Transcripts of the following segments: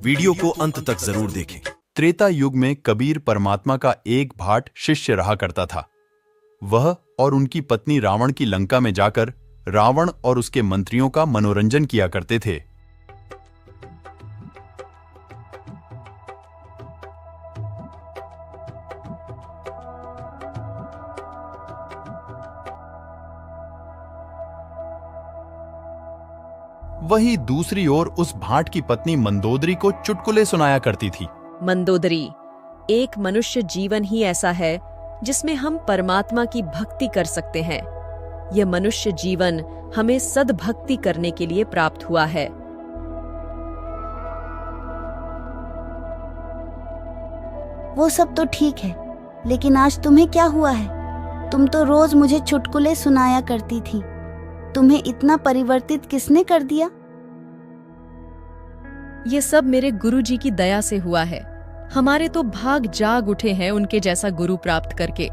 Video को अंत तक जरूर देखें। त्रेता युग में कबीर परमात्मा का एक भाट शिष्य रहा करता था। वह और उनकी पत्नी रावण की लंका में जाकर रावण और उसके मंत्रियों का मनोरंजन किया करते थे। वहीं दूसरी ओर उस भाट की पत्नी मंदोदरी को चुटकुले सुनाया करती थी। मंदोदरी, एक मनुष्य जीवन ही ऐसा है जिसमें हम परमात्मा की भक्ति कर सकते हैं। यह मनुष्य जीवन हमें सद्भक्ति करने के लिए प्राप्त हुआ है। वो सब तो ठीक है, लेकिन आज तुम्हें क्या हुआ है? तुम तो रोज मुझे चुटकुले सुनाया करती थी। तुम्हें इतना परिवर्तित किसने कर दिया? ये सब मेरे गुरुजी की दया से हुआ है। हमारे तो भाग जाग उठे हैं उनके जैसा गुरु प्राप्त करके।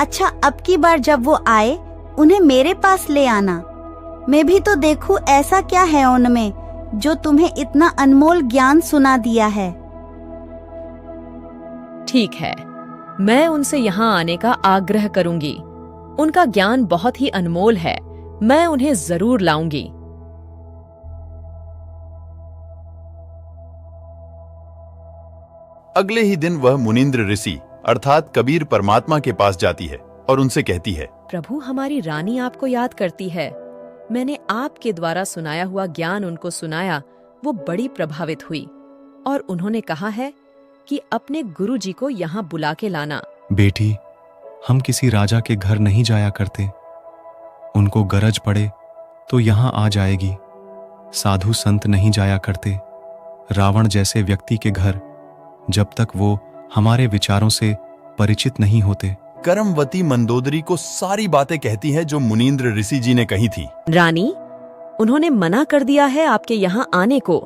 अच्छा, अब की बार जब वो आए उन्हें मेरे पास ले आना। मैं भी तो देखूं ऐसा क्या है उनमें जो तुम्हें इतना अनमोल ज्ञान सुना दिया है। ठीक है, मैं उनसे यहाँ आने का आग्रह करूंगी। उनका ज्ञान बहुत ही अनमोल है। मैं उन्हें जरूर लाऊंगी। अगले ही दिन वह मुनींद्र ऋषि अर्थात कबीर परमात्मा के पास जाती है और उनसे कहती है, प्रभु, हमारी रानी आपको याद करती है। मैंने आपके द्वारा सुनाया हुआ ज्ञान उनको सुनाया। वो बड़ी प्रभावित हुई और उन्होंने कहा है कि अपने गुरुजी को यहाँ बुला के लाना। बेटी, हम किसी राजा के घर नहीं जाया करते। उनको गरज पड़े तो यहाँ आ जाएगी। साधु संत नहीं जाया करते रावण जैसे व्यक्ति के घर, जब तक वो हमारे विचारों से परिचित नहीं होते। कर्मवती मंदोदरी को सारी बातें कहती है जो मुनींद्र ऋषि जी ने कही थी। रानी, उन्होंने मना कर दिया है आपके यहाँ आने को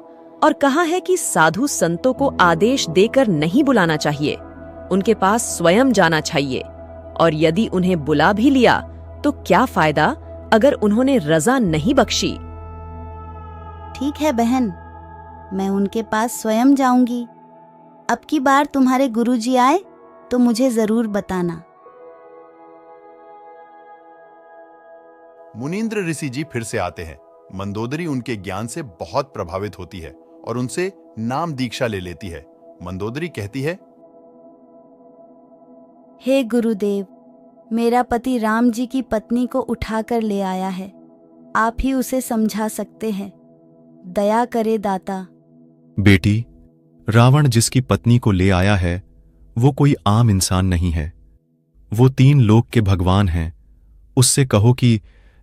और कहा है कि साधु संतों को आदेश देकर नहीं बुलाना चाहिए। उनके पास स्वयं जाना चाहिए। और यदि उन्हें बुला भी लिया तो क्या फायदा अगर उन्होंने रजा नहीं बख्शी। ठीक है बहन, मैं उनके पास स्वयं जाऊंगी। अब की बार तुम्हारे गुरुजी आए तो मुझे जरूर बताना। मुनींद्र ऋषि जी फिर से आते हैं। मंदोदरी उनके ज्ञान से बहुत प्रभावित होती है और उनसे नाम दीक्षा ले लेती है। मंदोदरी कहती है, हे गुरुदेव, मेरा पति राम जी की पत्नी को उठाकर ले आया है। आप ही उसे समझा सकते हैं। दया करे दाता। बेटी, रावण जिसकी पत्नी को ले आया है वो कोई आम इंसान नहीं है। वो 3 लोक के भगवान हैं। उससे कहो कि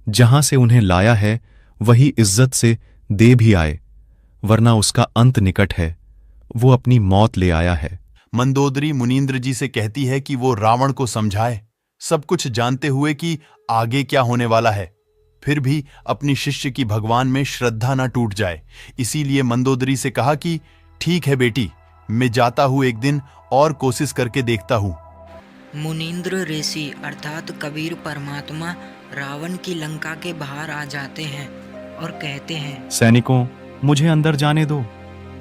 जहां से उन्हें लाया है वही इज्जत से दे भी आए, वरना उसका अंत निकट है। वो अपनी मौत ले आया है। मंदोदरी मुनींद्र जी से कहती है कि वो रावण को समझाए, सब कुछ जानते हुए कि आगे क्या होने वाला है, फिर भी अपनी शिष्य की भगवान में श्रद्धा ना टूट जाए। इसीलिए मंदोदरी से कहा कि ठीक है बेटी, मैं जाता हूं, एक दिन और कोशिश करके देखता हूं। मुनींद्र ऋषि अर्थात कबीर परमात्मा रावण की लंका के बाहर आ जाते हैं और कहते हैं, सैनिकों, मुझे अंदर जाने दो।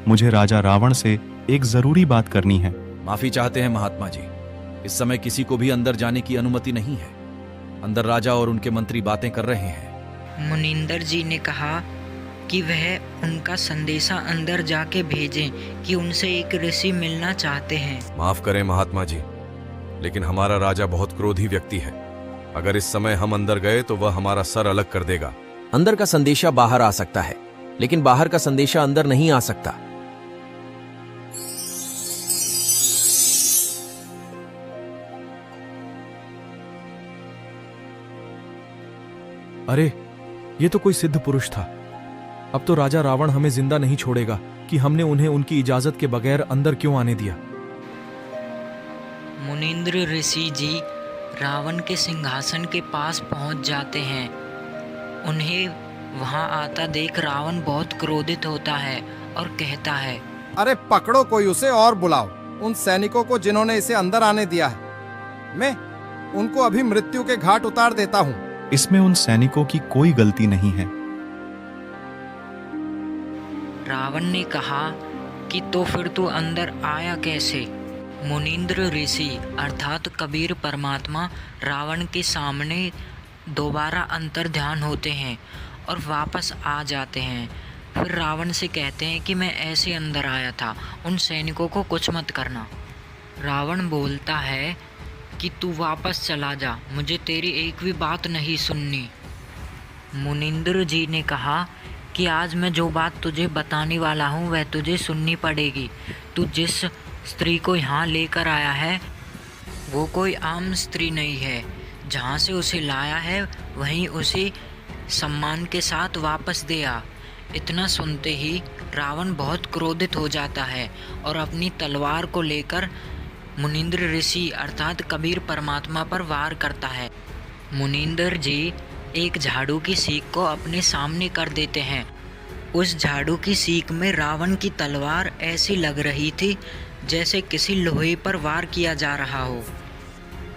मुझे राजा रावण से एक जरूरी बात करनी है। माफी चाहते हैं महात्मा जी, इस समय किसी को भी अंदर जाने की अनुमति नहीं है। अंदर राजा और उनके मंत्री बातें कर रहे हैं। मुनींद्र जी ने कहा कि वह उनका संदेशा अंदर जाके भेजें कि उनसे एक ऋषि मिलना चाहते हैं। माफ करें महात्मा जी, लेकिन हमारा राजा बहुत क्रोधी व्यक्ति है। अगर इस समय हम अंदर गए तो वह हमारा सर अलग कर देगा। अंदर का संदेशा बाहर आ सकता है, लेकिन बाहर का संदेशा अंदर नहीं आ सकता। अरे, ये तो कोई सिद्ध पुरुष था। अब तो राजा रावण हमें जिंदा नहीं छोड़ेगा कि हमने उन्हें उनकी इजाजत के बगैर अंदर क्यों आने दिया। मुनींद्र ऋषि जी रावण के सिंहासन के पास पहुंच जाते हैं। उन्हें वहां आता देख रावण बहुत क्रोधित होता है और कहता है, अरे पकड़ो कोई उसे और बुलाओ उन सैनिकों को जिन्होंने इसे अंदर आने दिया है। मैं उनको अभी मृत्यु के घाट उतार देता हूँ। इसमें उन सैनिकों की कोई गलती नहीं है। रावण ने कहा कि तो फिर तू अंदर आया कैसे? मुनींद्र ऋषि अर्थात कबीर परमात्मा रावण के सामने दोबारा अंतर्ध्यान होते हैं और वापस आ जाते हैं। फिर रावण से कहते हैं कि मैं ऐसे अंदर आया था, उन सैनिकों को कुछ मत करना। रावण बोलता है कि तू वापस चला जा, मुझे तेरी एक भी बात नहीं सुननी। मुनींद्र जी ने कहा कि आज मैं जो बात तुझे बताने वाला हूँ वह तुझे सुननी पड़ेगी। तू जिस स्त्री को यहाँ लेकर आया है वो कोई आम स्त्री नहीं है। जहाँ से उसे लाया है वहीं उसे सम्मान के साथ वापस दे आ। इतना सुनते ही रावण बहुत क्रोधित हो जाता है और अपनी तलवार को लेकर मुनींद्र ऋषि अर्थात कबीर परमात्मा पर वार करता है। मुनींद्र जी एक झाड़ू की सीख को अपने सामने कर देते हैं। उस झाड़ू की सीख में रावण की तलवार ऐसी लग रही थी जैसे किसी लोहे पर वार किया जा रहा हो।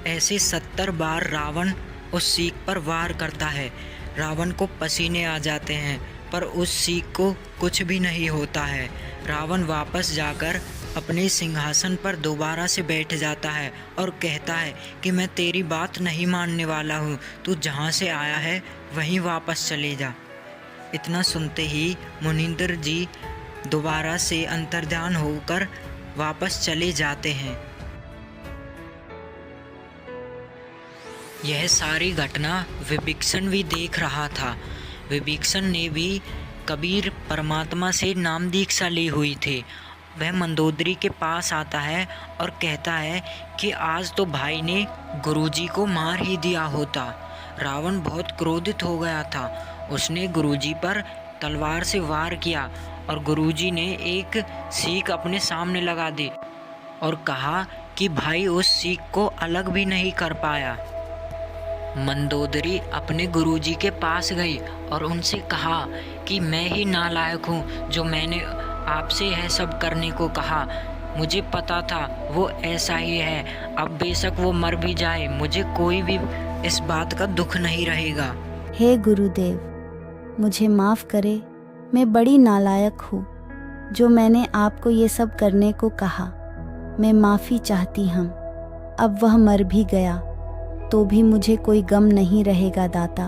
ऐसे 70 बार रावण उस सीख पर वार करता है। रावण को पसीने आ जाते हैं पर उस सीख को कुछ भी नहीं होता है। रावण वापस जाकर अपने सिंहासन पर दोबारा से बैठ जाता है और कहता है कि मैं तेरी बात नहीं मानने वाला हूँ, तू जहाँ से आया है वहीं वापस चले जा। इतना सुनते ही मुनींद्र जी दोबारा से अंतर्ध्यान होकर वापस चले जाते हैं। यह सारी घटना विभीषण भी देख रहा था। विभीषण ने भी कबीर परमात्मा से नाम दीक्षा ली हुई थी। वह मंदोदरी के पास आता है और कहता है कि आज तो भाई ने गुरुजी को मार ही दिया होता। रावण बहुत क्रोधित हो गया था। उसने गुरुजी पर तलवार से वार किया और गुरुजी ने एक सीख अपने सामने लगा दी और कहा कि भाई उस सीख को अलग भी नहीं कर पाया। मंदोदरी अपने गुरुजी के पास गई और उनसे कहा कि मैं ही नालायक हूँ जो मैंने आपसे यह सब करने को कहा। मुझे पता था वो ऐसा ही है। अब बेशक वो मर भी जाए, मुझे कोई भी इस बात का दुख नहीं रहेगा। हे गुरुदेव, मुझे माफ़ करे, मैं बड़ी नालायक हूँ जो मैंने आपको ये सब करने को कहा। मैं माफ़ी चाहती हूँ। अब वह मर भी गया तो भी मुझे कोई गम नहीं रहेगा दाता।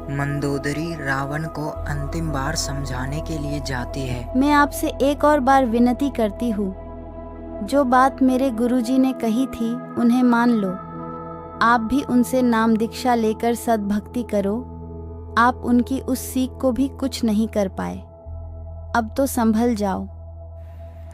मंदोदरी रावण को अंतिम बार समझाने के लिए जाती है। मैं आपसे एक और बार विनती करती हूँ, जो बात मेरे गुरुजी ने कही थी उन्हें मान लो। आप भी उनसे नाम दीक्षा लेकर सद्भक्ति करो। आप उनकी उस सीख को भी कुछ नहीं कर पाए। अब तो संभल जाओ।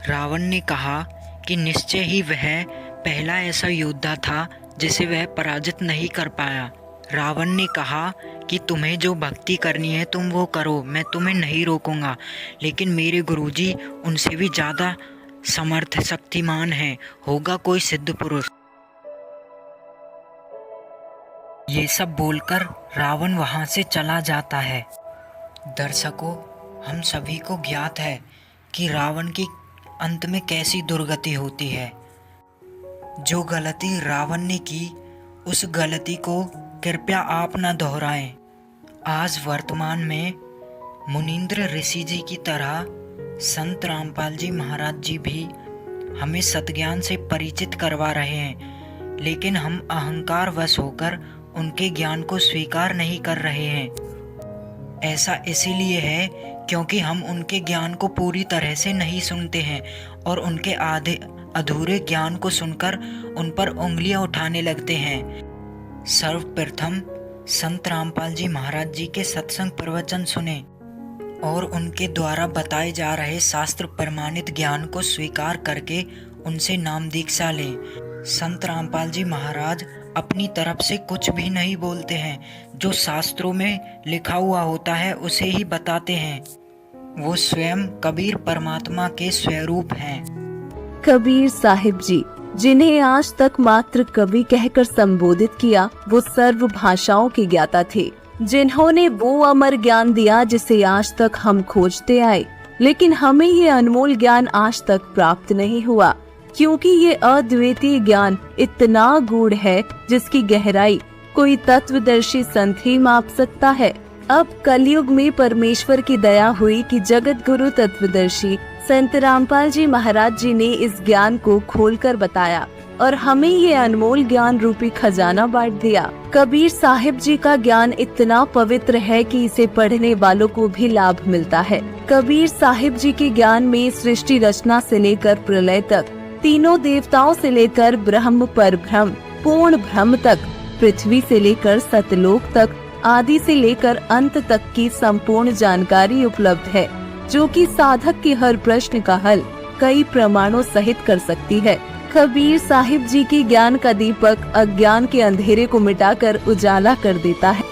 रावण ने कहा कि निश्चय ही वह पहला ऐसा योद्धा था जिसे वह पराजित नहीं कर पाया। रावण ने कहा कि तुम्हें जो भक्ति करनी है तुम वो करो, मैं तुम्हें नहीं रोकूंगा। लेकिन मेरे गुरुजी उनसे भी ज़्यादा समर्थ शक्तिमान है, होगा कोई सिद्ध पुरुष। ये सब बोलकर रावण वहाँ से चला जाता है। दर्शकों, हम सभी को ज्ञात है कि रावण की अंत में कैसी दुर्गति होती है। जो गलती रावण ने की उस गलती को कृपया आप न दोहराएं। आज वर्तमान में मुनींद्र ऋषि जी की तरह संत रामपाल जी महाराज जी भी हमें सतज्ञान से परिचित करवा रहे हैं, लेकिन हम अहंकार वश होकर उनके ज्ञान को स्वीकार नहीं कर रहे हैं। ऐसा इसीलिए है क्योंकि हम उनके ज्ञान को पूरी तरह से नहीं सुनते हैं और उनके आधे अधूरे ज्ञान को सुनकर उन पर उंगलियां उठाने लगते हैं। सर्वप्रथम संत रामपाल जी महाराज जी के सत्संग प्रवचन सुने और उनके द्वारा बताए जा रहे शास्त्र प्रमाणित ज्ञान को स्वीकार करके उनसे नाम दीक्षा लें। संत रामपाल जी महाराज अपनी तरफ से कुछ भी नहीं बोलते हैं, जो शास्त्रों में लिखा हुआ होता है उसे ही बताते हैं। वो स्वयं कबीर परमात्मा के स्वरूप हैं। कबीर साहिब जी, जिन्हें आज तक मात्र कवि कहकर संबोधित किया, वो सर्व भाषाओं के ज्ञाता थे, जिन्होंने वो अमर ज्ञान दिया जिसे आज तक हम खोजते आए, लेकिन हमें ये अनमोल ज्ञान आज तक प्राप्त नहीं हुआ, क्योंकि ये अद्वितीय ज्ञान इतना गूढ़ है जिसकी गहराई कोई तत्वदर्शी संत ही माप सकता है। अब कलयुग में परमेश्वर की दया हुई कि जगत गुरु तत्वदर्शी संत रामपाल जी महाराज जी ने इस ज्ञान को खोलकर बताया और हमें ये अनमोल ज्ञान रूपी खजाना बांट दिया। कबीर साहिब जी का ज्ञान इतना पवित्र है कि इसे पढ़ने वालों को भी लाभ मिलता है। कबीर साहिब जी के ज्ञान में सृष्टि रचना से लेकर प्रलय तक, तीनों देवताओं से लेकर ब्रह्म पर ब्रह्म, पूर्ण ब्रह्म तक, पृथ्वी से लेकर सतलोक तक, आदि से लेकर अंत तक की संपूर्ण जानकारी उपलब्ध है, जो कि साधक के हर प्रश्न का हल कई प्रमाणों सहित कर सकती है। कबीर साहिब जी की ज्ञान का दीपक अज्ञान के अंधेरे को मिटाकर उजाला कर देता है।